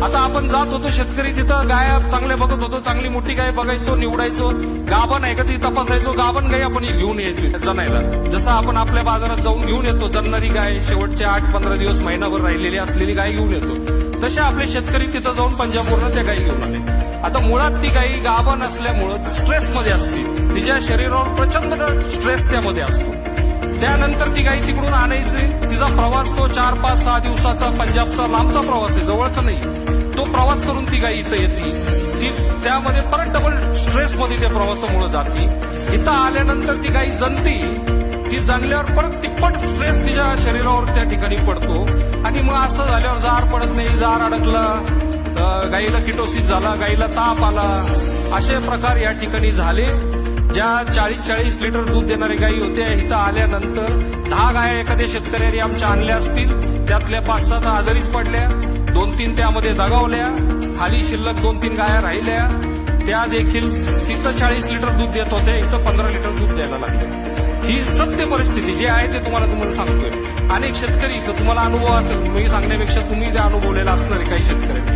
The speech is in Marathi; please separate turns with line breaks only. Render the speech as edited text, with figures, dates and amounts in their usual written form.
आता आपण जात होतो शेतकरी तिथं गाय चांगल्या बघत होतो, चांगली मोठी गाय बघायचो, निवडायचो, गाभण आहे का ती तपासायचो, गाभण गाय आपण घेऊन यायचो जनायला. जसं आपण आपल्या बाजारात जाऊन घेऊन येतो जन्नारी गाय, शेवटचे 8-15 दिवस महिनाभर राहिलेली असलेली गाय घेऊन येतो, तसे आपले शेतकरी तिथं जाऊन पंजाबवरून त्या गायी घेऊन आले. आता मुळात ती गायी गाभण असल्यामुळं स्ट्रेस मध्ये असते, तिच्या शरीरावर प्रचंड स्ट्रेस त्यामध्ये असतो. त्यानंतर ती गायी तिकडून आणायची, तिचा प्रवास तो 4-5-6 दिवसाचा पंजाबचा लांबचा प्रवास आहे, जवळचा नाही. तो प्रवास करून ती गायी इथं येते, ती त्यामध्ये परत डबल स्ट्रेस मध्ये त्या प्रवासामुळे जाते. इथं आल्यानंतर ती गायी जनते, ती जाणल्यावर परत तिप्पट स्ट्रेस तिच्या शरीरावर त्या ठिकाणी पडतो. आणि मग असं झाल्यावर जार पडत नाही, जार अडकला, गायीला किटोसिस झाला, गायीला ताप आला, असे प्रकार या ठिकाणी झाले. ज्या 40-40 लिटर दूध देणारे गायी होत्या, इथं आल्यानंतर 10 गाया एखाद्या शेतकऱ्याने आमच्या आणल्या असतील, त्यातल्या 5-6 तर आजारीच पडल्या, 2-3 त्यामध्ये दगावल्या, खाली शिल्लक 2-3 गाया राहिल्या, त्या देखील तिथं 40 लिटर दूध देत होत्या, इथं 15 लिटर दूध द्यायला लागले. ही सत्य परिस्थिती जी आहे ते तुम्हाला सांगतोय. अनेक शेतकरी इथं तुम्हाला अनुभव असेल, मी सांगण्यापेक्षा तुम्ही ते अनुभवलेला असणार आहे काही शेतकऱ्यांनी.